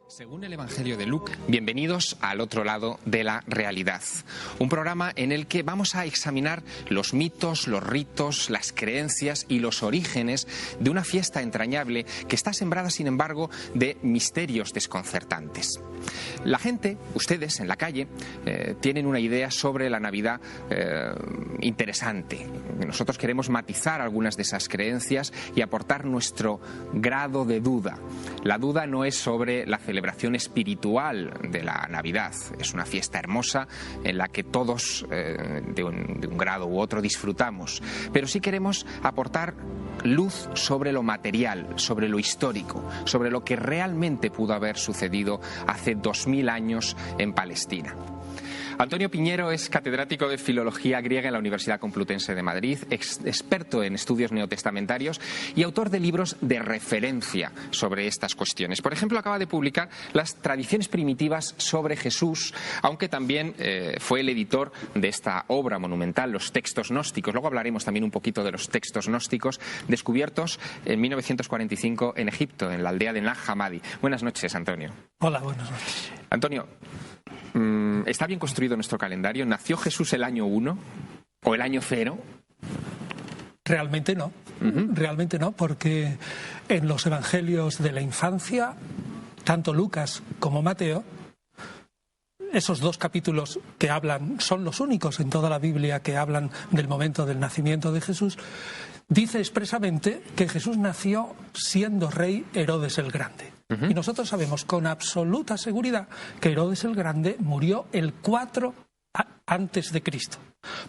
Según el Evangelio de Lucas, bienvenidos al otro lado de la realidad. Un programa en el que vamos a examinar los mitos, los ritos, las creencias y los orígenes de una fiesta entrañable que está sembrada, sin embargo, de misterios desconcertantes. La gente, ustedes en la calle, tienen una idea sobre la Navidad interesante. Nosotros queremos matizar algunas de esas creencias y aportar nuestro grado de duda. La duda no es sobre la celebración espiritual de la Navidad. Es una fiesta hermosa en la que todos de un grado u otro disfrutamos. Pero sí queremos aportar luz sobre lo material, sobre lo histórico, sobre lo que realmente pudo haber sucedido hace 2000 años en Palestina. Antonio Piñero es catedrático de Filología Griega en la Universidad Complutense de Madrid, experto en estudios neotestamentarios y autor de libros de referencia sobre estas cuestiones. Por ejemplo, acaba de publicar Las tradiciones primitivas sobre Jesús, aunque también fue el editor de esta obra monumental, Los textos gnósticos. Luego hablaremos también un poquito de los textos gnósticos descubiertos en 1945 en Egipto, en la aldea de Nag Hammadi. Buenas noches, Antonio. Hola, buenas noches. Antonio, ¿está bien construido nuestro calendario? ¿Nació Jesús el año 1 o el año 0? Realmente no. Realmente no, porque en los evangelios de la infancia, tanto Lucas como Mateo, esos dos capítulos que hablan, son los únicos en toda la Biblia que hablan del momento del nacimiento de Jesús, dice expresamente que Jesús nació siendo rey Herodes el Grande. Y nosotros sabemos con absoluta seguridad que Herodes el Grande murió el 4 antes de Cristo.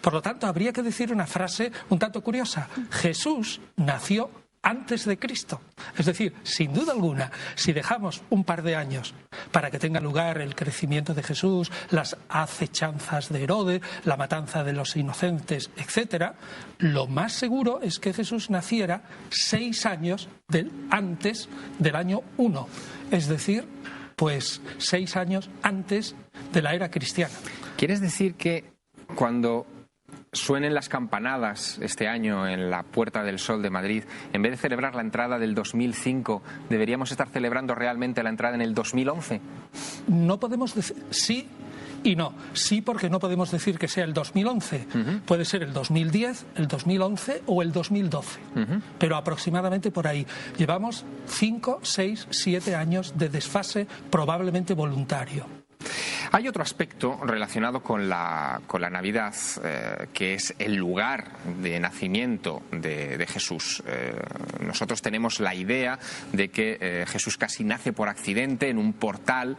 Por lo tanto, habría que decir una frase un tanto curiosa. Jesús nació antes de Cristo. Es decir, sin duda alguna, si dejamos un par de años para que tenga lugar el crecimiento de Jesús, las acechanzas de Herodes, la matanza de los inocentes, etc., lo más seguro es que Jesús naciera 6 años antes del año 1. Es decir, pues 6 años antes de la era cristiana. ¿Quieres decir que cuando suenen las campanadas este año en la Puerta del Sol de Madrid, en vez de celebrar la entrada del 2005, deberíamos estar celebrando realmente la entrada en el 2011? No podemos decir sí y no. Sí, porque no podemos decir que sea el 2011. Puede ser el 2010, el 2011 o el 2012. Pero aproximadamente por ahí. Llevamos 5, 6, 7 años de desfase probablemente voluntario. Hay otro aspecto relacionado con la Navidad, que es el lugar de nacimiento de Jesús. Nosotros tenemos la idea de que Jesús casi nace por accidente en un portal,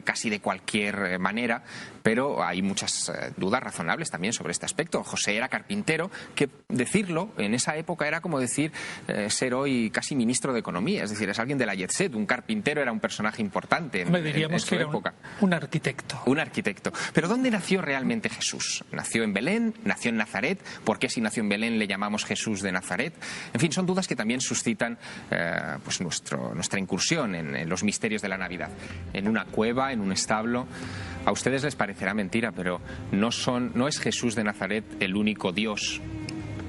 casi de cualquier manera, pero hay muchas dudas razonables también sobre este aspecto. José era carpintero, que decirlo en esa época era como decir ser hoy casi ministro de Economía, es decir, es alguien de la jet set. Un carpintero era un personaje importante en su época. Un arquitecto. Un arquitecto. Pero ¿dónde nació realmente Jesús? ¿Nació en Belén? ¿Nació en Nazaret? ¿Por qué si nació en Belén le llamamos Jesús de Nazaret? En fin, son dudas que también suscitan pues nuestra incursión en los misterios de la Navidad. En una cueva, en un establo. A ustedes les parecerá mentira, pero no es Jesús de Nazaret el único Dios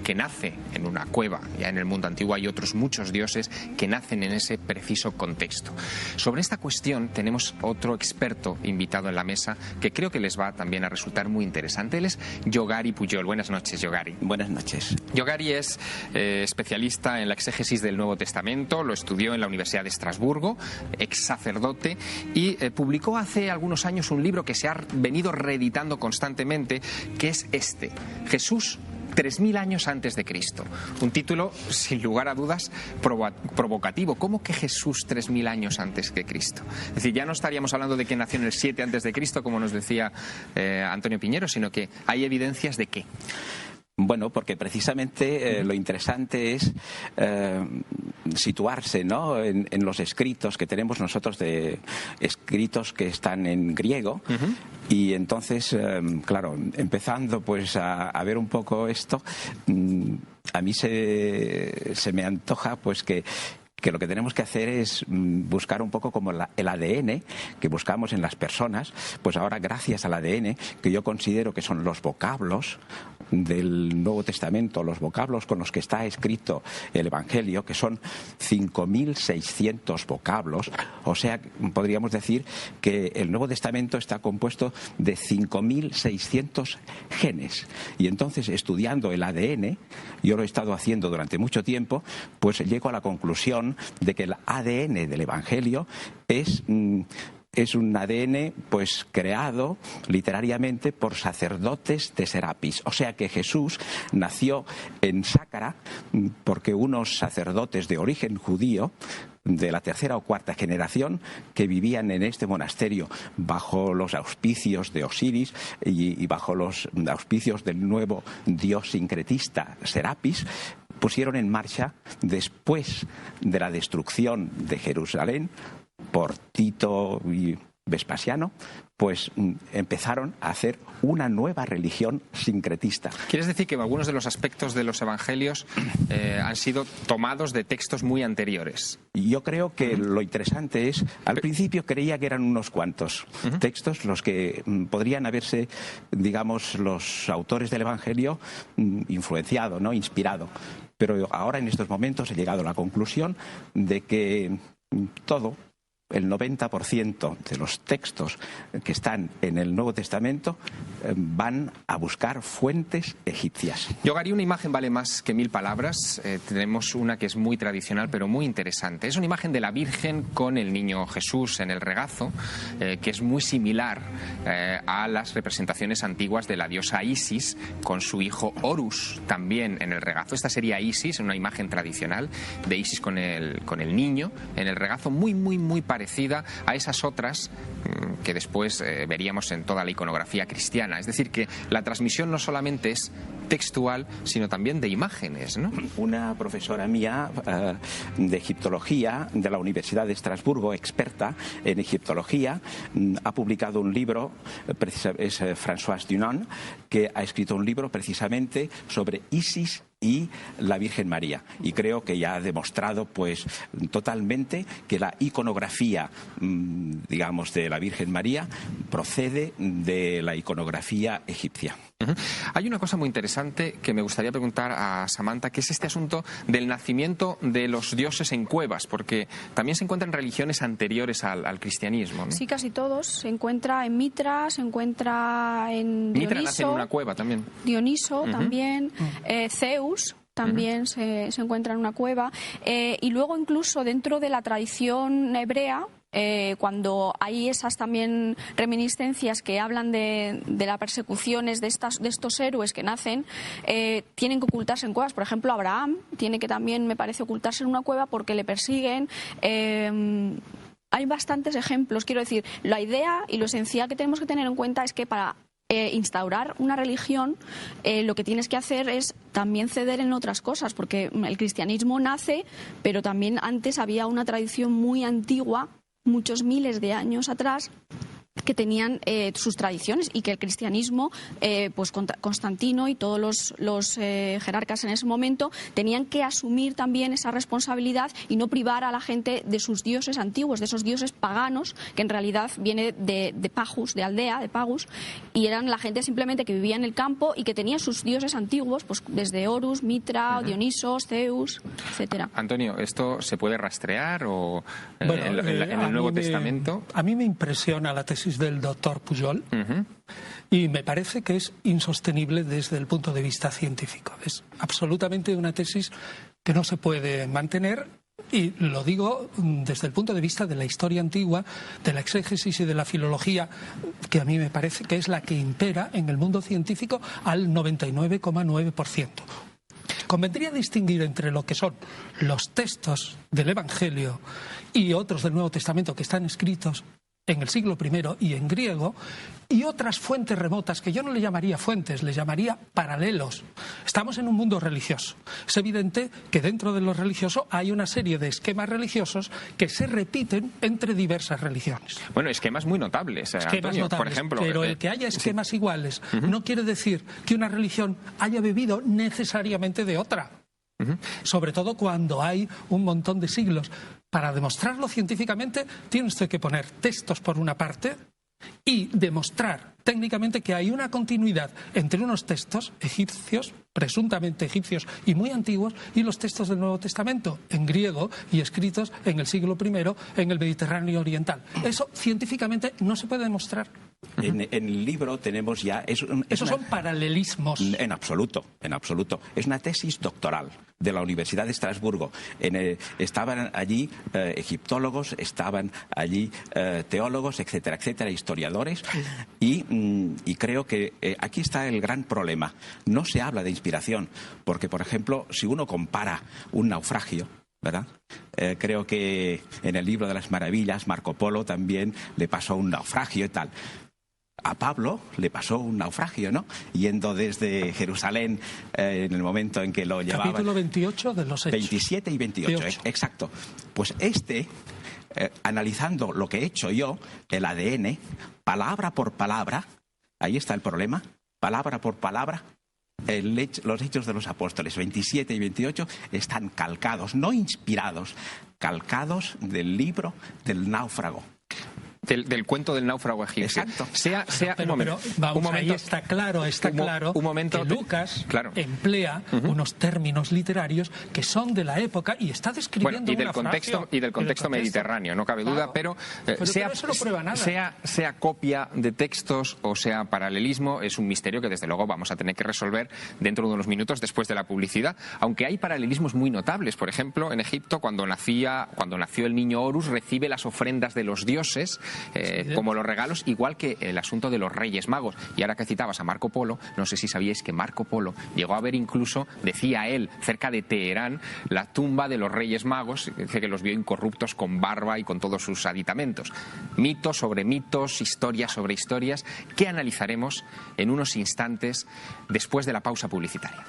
que nace en una cueva. Ya en el mundo antiguo hay otros muchos dioses que nacen en ese preciso contexto. Sobre esta cuestión tenemos otro experto invitado en la mesa que creo que les va también a resultar muy interesante. Él es Yogari Pujol. Buenas noches, Yogari. Buenas noches. Yogari es especialista en la exégesis del Nuevo Testamento, lo estudió en la Universidad de Estrasburgo, ex sacerdote, y publicó hace algunos años un libro que se ha venido reeditando constantemente, que es Jesús 3000 años antes de Cristo. Un título, sin lugar a dudas, provocativo. ¿Cómo que Jesús 3000 años antes que Cristo? Es decir, ya no estaríamos hablando de que nació en el 7 antes de Cristo, como nos decía Antonio Piñero, sino que hay evidencias de qué. Bueno, porque precisamente lo interesante es situarse, ¿no?, en los escritos que tenemos nosotros, de escritos que están en griego. Y entonces, claro, empezando pues a ver un poco esto, a mí se me antoja pues que que lo que tenemos que hacer es buscar un poco como el ADN que buscamos en las personas, pues ahora gracias al ADN, que yo considero que son los vocablos del Nuevo Testamento, los vocablos con los que está escrito el Evangelio, que son 5.600 vocablos, o sea, podríamos decir que el Nuevo Testamento está compuesto de 5.600 genes. Y entonces, estudiando el ADN, yo lo he estado haciendo durante mucho tiempo, pues llego a la conclusión de que el ADN del Evangelio es un ADN pues creado literariamente por sacerdotes de Serapis. O sea que Jesús nació en Sácara porque unos sacerdotes de origen judío de la tercera o cuarta generación que vivían en este monasterio bajo los auspicios de Osiris y bajo los auspicios del nuevo dios sincretista Serapis, pusieron en marcha, después de la destrucción de Jerusalén por Tito y Vespasiano, pues empezaron a hacer una nueva religión sincretista. ¿Quieres decir que algunos de los aspectos de los evangelios han sido tomados de textos muy anteriores? Yo creo que lo interesante es, al principio creía que eran unos cuantos textos los que podrían haberse, digamos, los autores del evangelio influenciado, ¿no? Inspirado. Pero ahora en estos momentos he llegado a la conclusión de que el 90% de los textos que están en el Nuevo Testamento van a buscar fuentes egipcias. Yo haría una imagen vale más que 1000 palabras. Tenemos una que es muy tradicional pero muy interesante. Es una imagen de la Virgen con el niño Jesús en el regazo, que es muy similar a las representaciones antiguas de la diosa Isis con su hijo Horus también en el regazo. Esta sería Isis, una imagen tradicional de Isis con el niño en el regazo, muy parecida a esas otras que después veríamos en toda la iconografía cristiana. Es decir, que la transmisión no solamente es textual, sino también de imágenes, ¿no? Una profesora mía de egiptología de la Universidad de Estrasburgo, experta en egiptología, ha publicado un libro, es Françoise Dunant, que ha escrito un libro precisamente sobre Isis y la Virgen María. Y creo que ya ha demostrado pues totalmente que la iconografía, digamos, de la Virgen María procede de la iconografía egipcia. Hay una cosa muy interesante que me gustaría preguntar a Samantha, que es este asunto del nacimiento de los dioses en cuevas, porque también se encuentra en religiones anteriores al cristianismo, ¿no? Sí, casi todos. Se encuentra en Mitra, se encuentra en Dioniso. Mitra nace en una cueva también. Dioniso también, Zeus también se encuentra en una cueva. Y luego incluso dentro de la tradición hebrea, cuando hay esas también reminiscencias que hablan de las persecuciones de estos héroes que nacen, tienen que ocultarse en cuevas. Por ejemplo, Abraham tiene que también, me parece, ocultarse en una cueva porque le persiguen. Hay bastantes ejemplos. Quiero decir, la idea y lo esencial que tenemos que tener en cuenta es que para instaurar una religión, lo que tienes que hacer es también ceder en otras cosas, porque el cristianismo nace, pero también antes había una tradición muy antigua, muchos miles de años atrás, que tenían sus tradiciones y que el cristianismo, pues Constantino y todos los jerarcas en ese momento tenían que asumir también esa responsabilidad y no privar a la gente de sus dioses antiguos, de esos dioses paganos, que en realidad viene de Pagus, de aldea, de Pagus, y eran la gente simplemente que vivía en el campo y que tenía sus dioses antiguos, pues desde Horus, Mitra, Dionisos, Zeus, etcétera. Antonio, ¿esto se puede rastrear o en el Nuevo Testamento? A mí me impresiona la tesis del doctor Pujol y me parece que es insostenible desde el punto de vista científico. Es absolutamente una tesis que no se puede mantener, y lo digo desde el punto de vista de la historia antigua, de la exégesis y de la filología, que a mí me parece que es la que impera en el mundo científico al 99,9%. Convendría distinguir entre lo que son los textos del Evangelio y otros del Nuevo Testamento que están escritos en el siglo I y en griego, y otras fuentes remotas que yo no le llamaría fuentes, le llamaría paralelos. Estamos en un mundo religioso. Es evidente que dentro de lo religioso hay una serie de esquemas religiosos que se repiten entre diversas religiones. Bueno, esquemas muy notables, Antonio, por ejemplo. Pero el que haya esquemas iguales no quiere decir que una religión haya bebido necesariamente de otra. Sobre todo cuando hay un montón de siglos. Para demostrarlo científicamente, tiene usted que poner textos por una parte y demostrar técnicamente que hay una continuidad entre unos textos egipcios, presuntamente egipcios y muy antiguos, y los textos del Nuevo Testamento, en griego y escritos en el siglo I en el Mediterráneo oriental. Eso científicamente no se puede demostrar. En el libro tenemos ya... Esos son paralelismos. En absoluto, en absoluto. Es una tesis doctoral de la Universidad de Estrasburgo. Estaban allí egiptólogos, estaban allí teólogos, etcétera, etcétera, historiadores, y creo que aquí está el gran problema. No se habla de inspiración, porque, por ejemplo, si uno compara un naufragio, ¿verdad? Creo que en el libro de las maravillas Marco Polo también le pasó un naufragio y tal. A Pablo le pasó un naufragio, ¿no? Yendo desde Jerusalén en el momento en que lo llevaban. Capítulo 28 de los Hechos. 27 y 28, exacto. Pues analizando lo que he hecho yo, el ADN, palabra por palabra, ahí está el problema, palabra por palabra, los Hechos de los Apóstoles 27 y 28 están calcados, no inspirados, calcados del libro del náufrago. Del cuento del náufrago egipcio. Exacto. Ahí está claro que Lucas emplea unos términos literarios que son de la época y está describiendo y del contexto mediterráneo, no cabe duda, pero eso no prueba nada. Sea copia de textos o sea paralelismo, es un misterio que desde luego vamos a tener que resolver dentro de unos minutos después de la publicidad, aunque hay paralelismos muy notables. Por ejemplo, en Egipto, cuando nació el niño Horus, recibe las ofrendas de los dioses como los regalos, igual que el asunto de los Reyes Magos. Y ahora que citabas a Marco Polo, no sé si sabíais que Marco Polo llegó a ver incluso, decía él, cerca de Teherán, la tumba de los Reyes Magos, dice que los vio incorruptos con barba y con todos sus aditamentos. Mitos sobre mitos, historias sobre historias, que analizaremos en unos instantes después de la pausa publicitaria.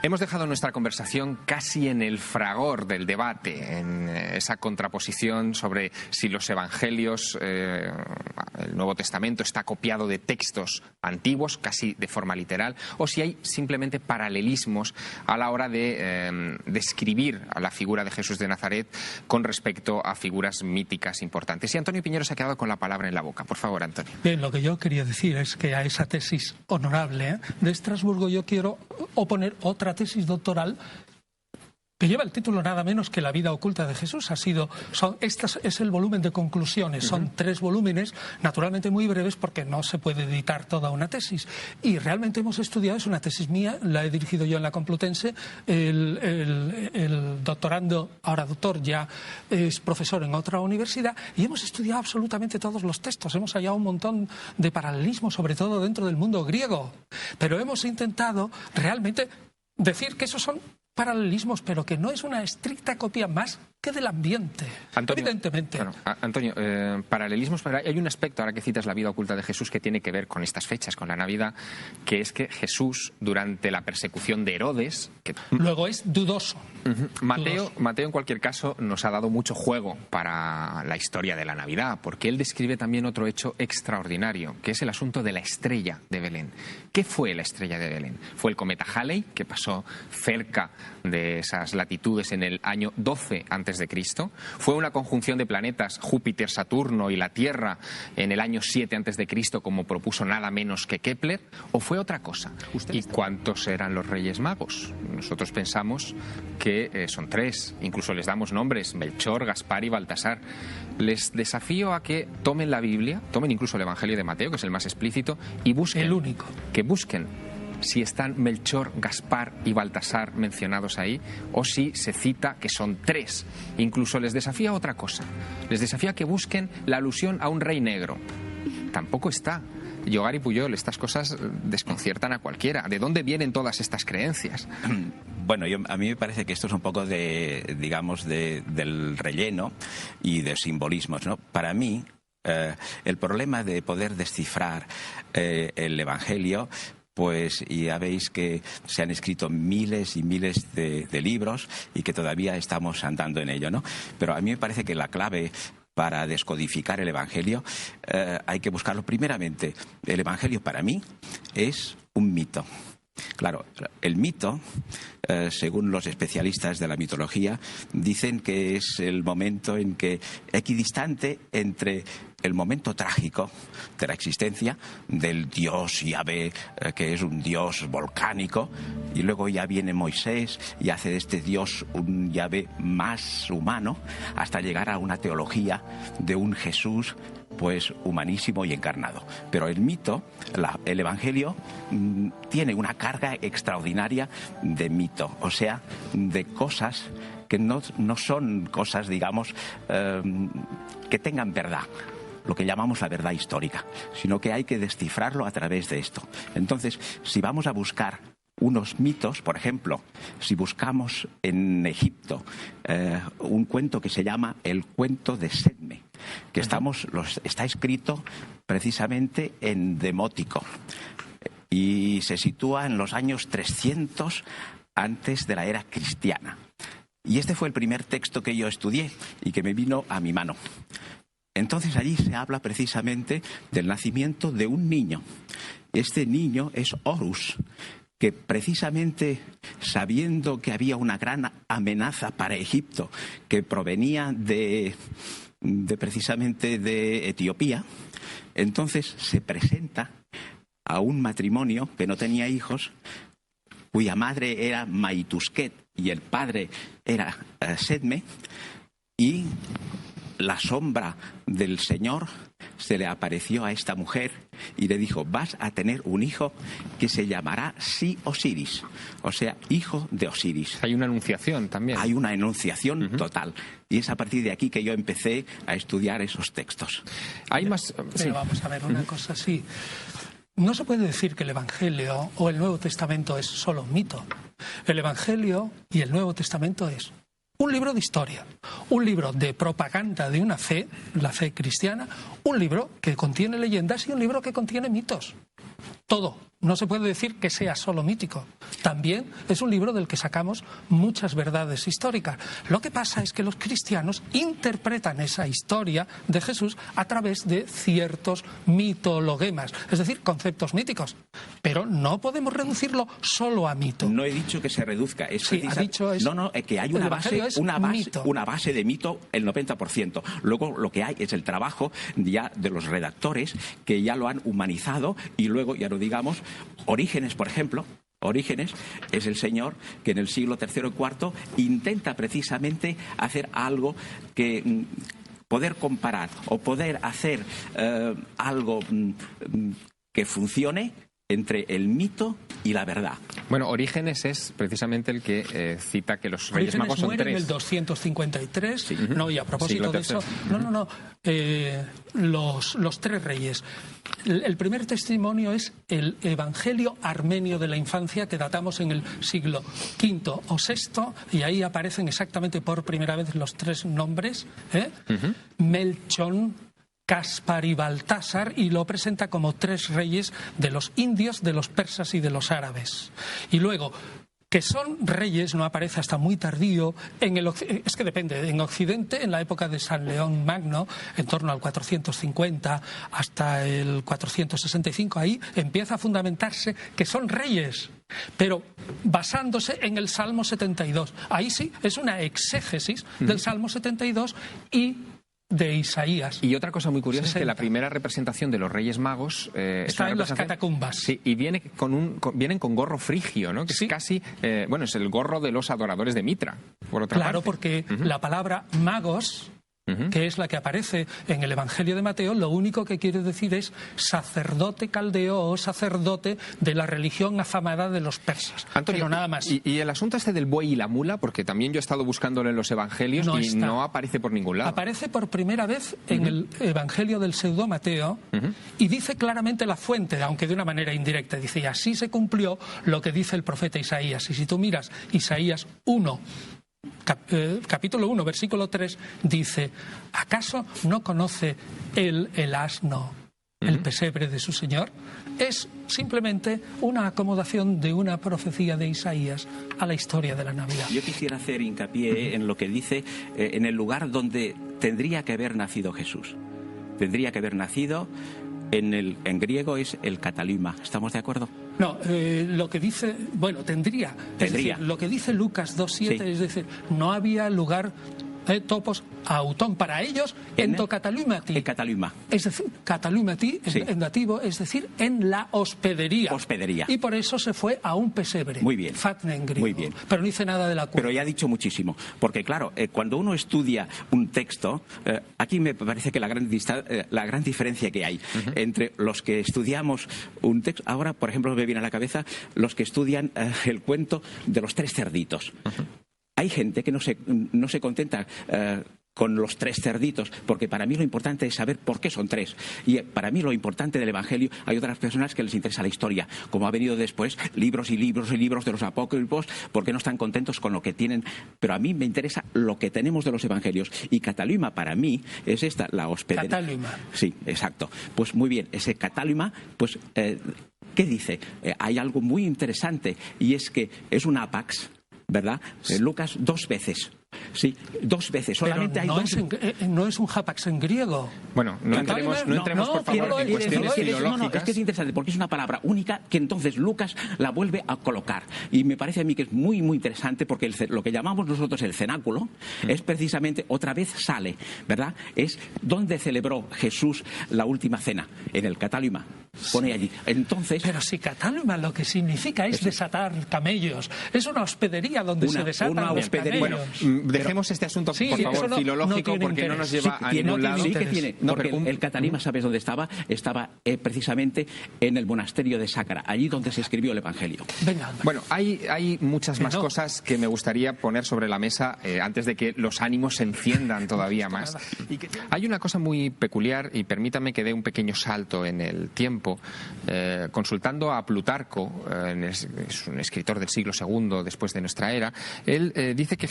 Hemos dejado nuestra conversación casi en el fragor del debate, en esa contraposición sobre si los evangelios, el Nuevo Testamento está copiado de textos antiguos, casi de forma literal, o si hay simplemente paralelismos a la hora de describir a la figura de Jesús de Nazaret con respecto a figuras míticas importantes. Y Antonio Piñero se ha quedado con la palabra en la boca. Por favor, Antonio. Bien, lo que yo quería decir es que a esa tesis honorable de Estrasburgo yo quiero oponer otra tesis doctoral que lleva el título nada menos que La vida oculta de Jesús. Este es el volumen de conclusiones. Son 3 volúmenes, naturalmente muy breves porque no se puede editar toda una tesis. Y realmente hemos estudiado, es una tesis mía, la he dirigido yo en la Complutense, el doctorando, ahora doctor, ya es profesor en otra universidad, y hemos estudiado absolutamente todos los textos. Hemos hallado un montón de paralelismos, sobre todo dentro del mundo griego. Pero hemos intentado realmente decir que esos son paralelismos, pero que no es una estricta copia más que del ambiente, Antonio, evidentemente. Bueno, Antonio, paralelismos, pero hay un aspecto, ahora que citas la vida oculta de Jesús, que tiene que ver con estas fechas, con la Navidad, que es que Jesús, durante la persecución de Herodes... Luego es dudoso. Mateo, en cualquier caso, nos ha dado mucho juego para la historia de la Navidad, porque él describe también otro hecho extraordinario, que es el asunto de la estrella de Belén. ¿Qué fue la estrella de Belén? Fue el cometa Halley, que pasó cerca de esas latitudes en el año 12 a.C. Fue una conjunción de planetas, Júpiter, Saturno y la Tierra, en el año 7 a.C., como propuso nada menos que Kepler, o fue otra cosa. ¿Y cuántos eran los Reyes Magos? Nosotros pensamos que son 3, incluso les damos nombres: Melchor, Gaspar y Baltasar. Les desafío a que tomen la Biblia, tomen incluso el Evangelio de Mateo, que es el más explícito, y busquen, el único, que busquen si están Melchor, Gaspar y Baltasar mencionados ahí, o si se cita que son 3. Incluso les desafía a otra cosa. Les desafía a que busquen la alusión a un rey negro. Tampoco está. Yogar y Puyol, estas cosas desconciertan a cualquiera. ¿De dónde vienen todas estas creencias? Bueno, a mí me parece que esto es un poco del relleno y de simbolismos, ¿no? Para mí, el problema de poder descifrar el Evangelio, pues ya veis que se han escrito miles y miles de libros y que todavía estamos andando en ello, ¿no? Pero a mí me parece que la clave para descodificar el Evangelio hay que buscarlo primeramente. El Evangelio para mí es un mito. Claro, el mito, según los especialistas de la mitología, dicen que es el momento en que, equidistante entre el momento trágico de la existencia del dios Yahvé, que es un dios volcánico, y luego ya viene Moisés y hace de este dios un Yahvé más humano, hasta llegar a una teología de un Jesús pues humanísimo y encarnado. Pero el mito, el Evangelio, tiene una carga extraordinaria de mito, o sea, de cosas que no son cosas, digamos, que tengan verdad, lo que llamamos la verdad histórica, sino que hay que descifrarlo a través de esto. Entonces, si vamos a buscar unos mitos, por ejemplo, si buscamos en Egipto un cuento que se llama el cuento de Sedme, que está escrito precisamente en demótico y se sitúa en los años 300 antes de la era cristiana. Y este fue el primer texto que yo estudié y que me vino a mi mano. Entonces allí se habla precisamente del nacimiento de un niño. Este niño es Horus, que precisamente sabiendo que había una gran amenaza para Egipto que provenía precisamente de Etiopía, entonces se presenta a un matrimonio que no tenía hijos, cuya madre era Maitusquet y el padre era Sedme, y la sombra del Señor se le apareció a esta mujer y le dijo: vas a tener un hijo que se llamará Osiris, o sea, hijo de Osiris. Hay una anunciación también. Hay una enunciación total. Y es a partir de aquí que yo empecé a estudiar esos textos. Hay más... Pero vamos a ver una cosa así. No se puede decir que el Evangelio o el Nuevo Testamento es solo un mito. El Evangelio y el Nuevo Testamento es un libro de historia, un libro de propaganda de una fe, la fe cristiana, un libro que contiene leyendas y un libro que contiene mitos. Todo. No se puede decir que sea solo mítico. También es un libro del que sacamos muchas verdades históricas. Lo que pasa es que los cristianos interpretan esa historia de Jesús a través de ciertos mitologemas, es decir, conceptos míticos. Pero no podemos reducirlo solo a mito. No he dicho que se reduzca. Sí, ha dicho eso. No, que hay una base de mito, el 90%. Luego lo que hay es el trabajo ya de los redactores que ya lo han humanizado, y luego, ya no digamos, Orígenes, por ejemplo. Orígenes es el señor que en el siglo III y IV intenta precisamente hacer algo que poder comparar o poder hacer algo que funcione entre el mito y la verdad. Bueno, Orígenes es precisamente el que cita que los Reyes Magos son tres. En el 253, sí. No, y a propósito de eso, los tres reyes. El primer testimonio es el Evangelio armenio de la infancia, que datamos en el siglo V o VI, y ahí aparecen exactamente por primera vez los tres nombres, Melchón, Caspar y Baltasar, y lo presenta como tres reyes de los indios, de los persas y de los árabes. Y luego, que son reyes, no aparece hasta muy tardío. Es que depende. En Occidente, en la época de San León Magno, en torno al 450 hasta el 465, ahí empieza a fundamentarse que son reyes, pero basándose en el Salmo 72. Ahí sí, es una exégesis del Salmo 72 y de Isaías. Y otra cosa muy curiosa 60. es que la primera representación de los Reyes Magos está en las catacumbas. Sí, y vienen con gorro frigio, ¿no? Que sí. Es casi, es el gorro de los adoradores de Mitra, por otra parte. Claro, porque la palabra magos, que es la que aparece en el Evangelio de Mateo, lo único que quiere decir es sacerdote caldeo o sacerdote de la religión afamada de los persas. Antonio, pero nada más. Y el asunto este del buey y la mula, porque también yo he estado buscándolo en los Evangelios no aparece por ningún lado. Aparece por primera vez en el Evangelio del pseudo Mateo y dice claramente la fuente, aunque de una manera indirecta. Dice: y así se cumplió lo que dice el profeta Isaías. Y si tú miras Isaías 1, capítulo 1, versículo 3, dice: ¿acaso no conoce el asno el pesebre de su señor? Es simplemente una acomodación de una profecía de Isaías a la historia de la Navidad. Yo quisiera hacer hincapié en lo que dice en el lugar donde tendría que haber nacido Jesús. Tendría que haber nacido En griego es el katalima. ¿Estamos de acuerdo? No, lo que dice, bueno, tendría. Es decir, lo que dice Lucas 2.7, es decir, no había lugar topos autón para ellos en to catalumati. En cataluma. Es decir, catalumati en dativo, es decir, en la hospedería. Y por eso se fue a un pesebre. Muy bien. Fatne en griego. Muy bien. Pero no dice nada de la cueva. Pero ya ha dicho muchísimo. Porque claro, cuando uno estudia un texto, aquí me parece que la gran diferencia que hay entre los que estudiamos un texto, ahora por ejemplo me viene a la cabeza los que estudian el cuento de los 3 cerditos. Hay gente que no se contenta con los 3 cerditos, porque para mí lo importante es saber por qué son 3. Y para mí lo importante del Evangelio, hay otras personas que les interesa la historia, como ha venido después, libros y libros y libros de los apócrifos, porque no están contentos con lo que tienen. Pero a mí me interesa lo que tenemos de los Evangelios. Y Cataluma para mí es esta, la hospedería. Cataluma. Sí, exacto. Pues muy bien, ese Cataluma, pues, ¿qué dice? Hay algo muy interesante, y es que es un apax, ¿verdad? Lucas 2 veces. Sí, 2 veces. Solamente pero no es un hapax en griego. Bueno, no entremos por favor en cuestiones filológicas. Es que es interesante porque es una palabra única que entonces Lucas la vuelve a colocar. Y me parece a mí que es muy, muy interesante porque lo que llamamos nosotros el cenáculo es precisamente, otra vez sale, ¿verdad? Es donde celebró Jesús la última cena, en el Cataluma. Pone allí. Entonces, pero si Cataluma lo que significa es desatar camellos. Es una hospedería donde se desatan los camellos. Bueno, dejemos este asunto, por favor, filológico, porque no nos lleva a ningún lado. Sí que tiene, porque el Catalima, ¿sabes dónde estaba? Estaba precisamente en el monasterio de Sácara, allí donde se escribió el Evangelio. Venga, bueno, hay muchas más cosas que me gustaría poner sobre la mesa antes de que los ánimos se enciendan todavía más. Hay una cosa muy peculiar, y permítame que dé un pequeño salto en el tiempo. Consultando a Plutarco, es un escritor del siglo II después de nuestra era, él dice que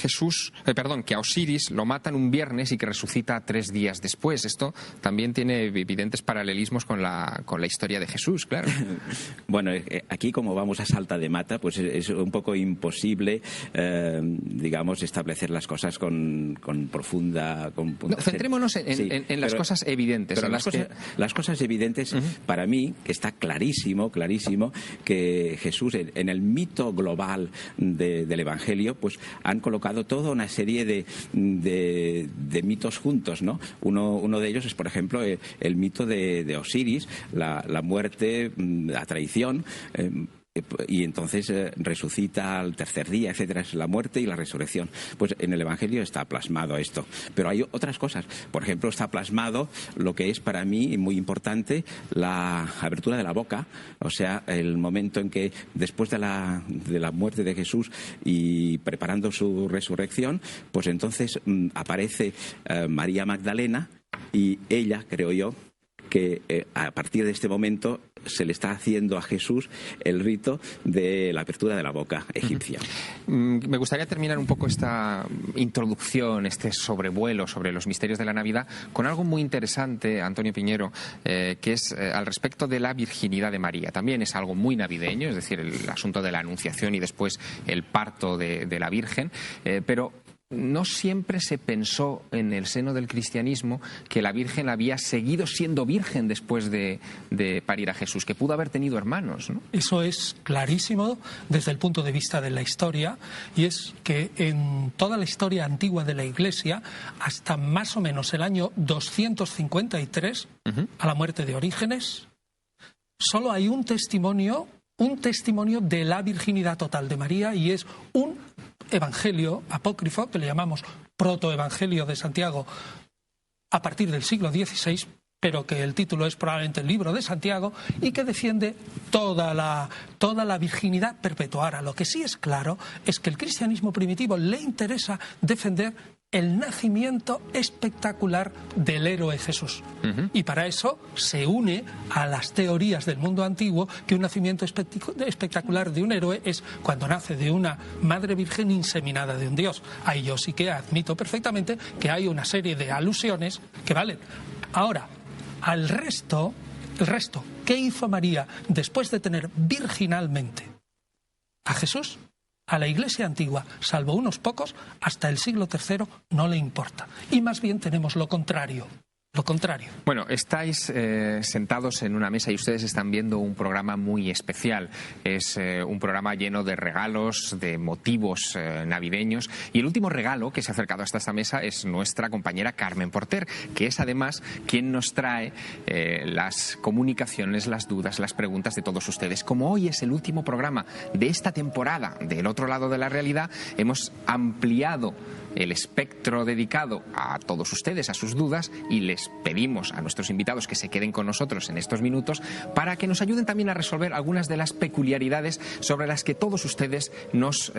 que a Osiris lo matan un viernes y que resucita 3 días después. Esto también tiene evidentes paralelismos con la historia de Jesús, claro. Bueno, aquí como vamos a salta de mata, pues es un poco imposible, digamos, establecer las cosas con profunda... Centrémonos en las cosas evidentes. Pero las cosas evidentes, para mí, está clarísimo que Jesús, en el mito global del Evangelio, pues han colocado toda una serie de mitos juntos, ¿no? Uno de ellos es, por ejemplo, el mito de Osiris, la muerte, la traición, y entonces resucita al 3er día, etcétera. Es la muerte y la resurrección. Pues en el Evangelio está plasmado esto. Pero hay otras cosas. Por ejemplo, está plasmado lo que es para mí muy importante, la apertura de la boca. O sea, el momento en que después de la muerte de Jesús y preparando su resurrección, pues entonces aparece María Magdalena, y ella, creo yo, que a partir de este momento se le está haciendo a Jesús el rito de la apertura de la boca egipcia. Me gustaría terminar un poco esta introducción, este sobrevuelo sobre los misterios de la Navidad, con algo muy interesante, Antonio Piñero, que es al respecto de la virginidad de María. También es algo muy navideño, es decir, el asunto de la anunciación y después el parto de la Virgen, pero no siempre se pensó en el seno del cristianismo que la Virgen había seguido siendo virgen después de parir a Jesús, que pudo haber tenido hermanos, ¿no? Eso es clarísimo desde el punto de vista de la historia, y es que en toda la historia antigua de la Iglesia, hasta más o menos el año 253, a la muerte de Orígenes, solo hay un testimonio de la virginidad total de María, y es un evangelio apócrifo que le llamamos protoevangelio de Santiago a partir del siglo XVI, pero que el título es probablemente el libro de Santiago, y que defiende toda la virginidad perpetua. Lo que sí es claro es que el cristianismo primitivo le interesa defender el nacimiento espectacular del héroe Jesús. Y para eso se une a las teorías del mundo antiguo que un nacimiento espectacular de un héroe es cuando nace de una madre virgen inseminada de un dios. Ahí yo sí que admito perfectamente que hay una serie de alusiones que valen. Ahora, el resto, ¿qué hizo María después de tener virginalmente a Jesús? A la Iglesia antigua, salvo unos pocos, hasta el siglo III no le importa. Y más bien tenemos lo contrario. lo contrario. Bueno, estáis sentados en una mesa y ustedes están viendo un programa muy especial. Es un programa lleno de regalos, de motivos navideños. Y el último regalo que se ha acercado hasta esta mesa es nuestra compañera Carmen Porter, que es además quien nos trae las comunicaciones, las dudas, las preguntas de todos ustedes. Como hoy es el último programa de esta temporada del Otro Lado de la Realidad, hemos ampliado el espectro dedicado a todos ustedes, a sus dudas, y les pedimos a nuestros invitados que se queden con nosotros en estos minutos para que nos ayuden también a resolver algunas de las peculiaridades sobre las que todos ustedes nos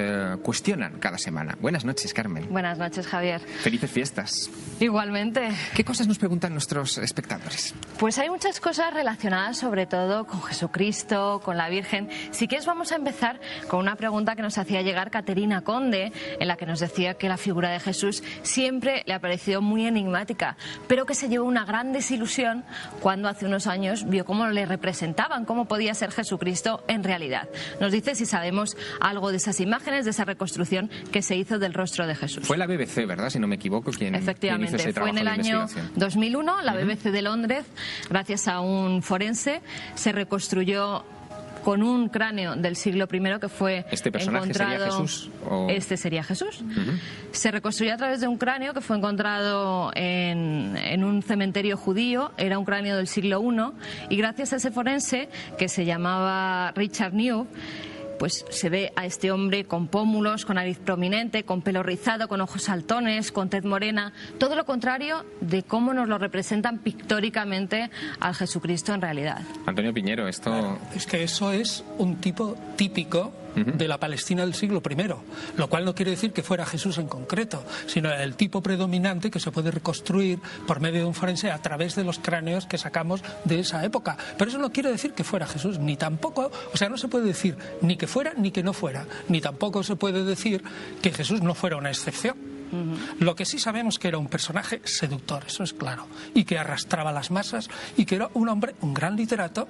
cuestionan cada semana. Buenas noches, Carmen. Buenas noches, Javier. Felices fiestas. Igualmente. ¿Qué cosas nos preguntan nuestros espectadores? Pues hay muchas cosas relacionadas sobre todo con Jesucristo, con la Virgen. Si quieres vamos a empezar con una pregunta que nos hacía llegar Caterina Conde, en la que nos decía que la figura de Jesús siempre le ha parecido muy enigmática, pero que se llevó una gran desilusión cuando hace unos años vio cómo le representaban, cómo podía ser Jesucristo en realidad. Nos dice si sabemos algo de esas imágenes, de esa reconstrucción que se hizo del rostro de Jesús. Fue la BBC, ¿verdad? Si no me equivoco, quien Efectivamente, hizo ese fue en el año 2001, la BBC de Londres, gracias a un forense, se reconstruyó con un cráneo del siglo I que fue ¿Este personaje encontrado. sería Jesús? ¿O? Este sería Jesús. Se reconstruyó a través de un cráneo que fue encontrado en un cementerio judío. Era un cráneo del siglo I y gracias a ese forense que se llamaba Richard New, pues se ve a este hombre con pómulos, con nariz prominente, con pelo rizado, con ojos saltones, con tez morena, todo lo contrario de cómo nos lo representan pictóricamente al Jesucristo en realidad. Antonio Piñero, esto... Claro, es que eso es un tipo típico de la Palestina del siglo I, lo cual no quiere decir que fuera Jesús en concreto, sino el tipo predominante que se puede reconstruir por medio de un forense a través de los cráneos que sacamos de esa época. Pero eso no quiere decir que fuera Jesús, ni tampoco, o sea, no se puede decir ni que fuera ni que no fuera, ni tampoco se puede decir que Jesús no fuera una excepción. Lo que sí sabemos que era un personaje seductor, eso es claro, y que arrastraba las masas y que era un hombre, un gran literato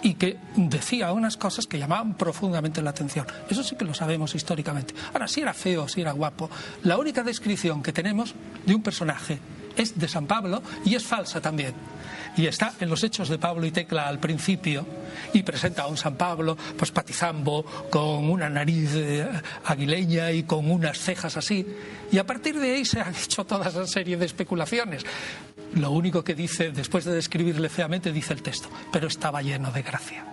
y que decía unas cosas que llamaban profundamente la atención. Eso sí que lo sabemos históricamente. Ahora, si era feo, si era guapo, la única descripción que tenemos de un personaje es de San Pablo y es falsa también. Y está en los Hechos de Pablo y Tecla al principio y presenta a un San Pablo pues patizambo, con una nariz aguileña y con unas cejas así. Y a partir de ahí se han hecho toda esa serie de especulaciones. Lo único que dice, después de describirle feamente, dice el texto, pero estaba lleno de gracia.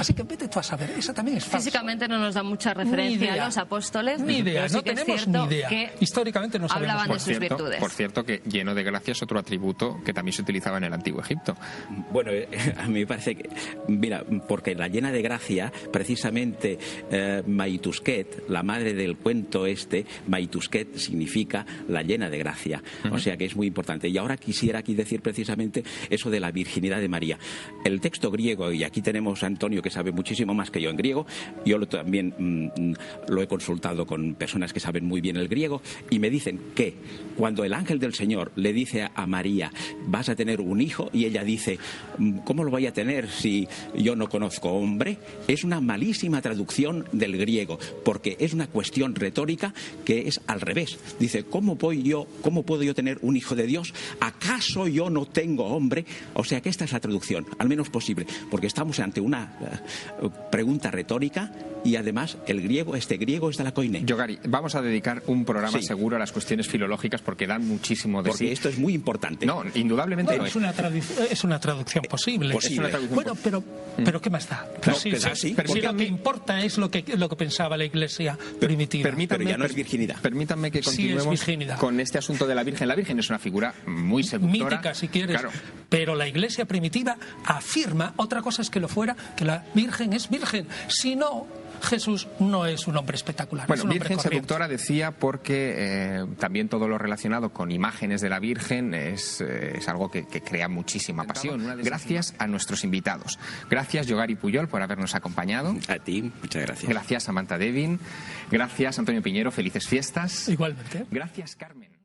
Así que vete tú a saber, esa también es falsa. Físicamente no nos da mucha referencia a los apóstoles. Ni idea, sí no tenemos ni idea. Históricamente no sabemos. Hablaban de sus virtudes. Por cierto, que lleno de gracia es otro atributo que también se utilizaba en el Antiguo Egipto. Bueno, a mí me parece que, mira, porque la llena de gracia, precisamente Maitusquet, la madre del cuento este, Maitusquet significa la llena de gracia. O sea que es muy importante. Y ahora quisiera aquí decir precisamente eso de la virginidad de María. El texto griego, y aquí tenemos a Antonio que sabe muchísimo más que yo en griego, yo también lo he consultado con personas que saben muy bien el griego y me dicen que cuando el ángel del Señor le dice a María, vas a tener un hijo, y ella dice, ¿cómo lo voy a tener si yo no conozco hombre? Es una malísima traducción del griego, porque es una cuestión retórica que es al revés. Dice, ¿cómo puedo yo tener un hijo de Dios? ¿Acaso yo no tengo hombre? O sea que esta es la traducción, al menos posible, porque estamos ante una pregunta retórica y además este griego es de la koiné. Yogari, vamos a dedicar un programa seguro a las cuestiones filológicas porque dan muchísimo de sí. Porque esto es muy importante. No, indudablemente bueno, es una traducción posible. Es una traducción bueno, pero ¿qué más da? Pero sí, pero lo que importa es lo que pensaba la Iglesia primitiva. Pero ya no es virginidad. Permítanme que continuemos con este asunto de la Virgen. La Virgen es una figura muy seductora. Mítica, si quieres. Claro. Pero la Iglesia primitiva afirma, otra cosa es que lo fuera, que la Virgen es virgen. Si no, Jesús no es un hombre espectacular. Bueno, es un Virgen hombre seductora decía porque también todo lo relacionado con imágenes de la Virgen es algo que crea muchísima pasión. Gracias a nuestros invitados. Gracias, Yogari Puyol, por habernos acompañado. A ti, muchas gracias. Gracias, Samantha Devin. Gracias, Antonio Piñero. Felices fiestas. Igualmente. Gracias, Carmen.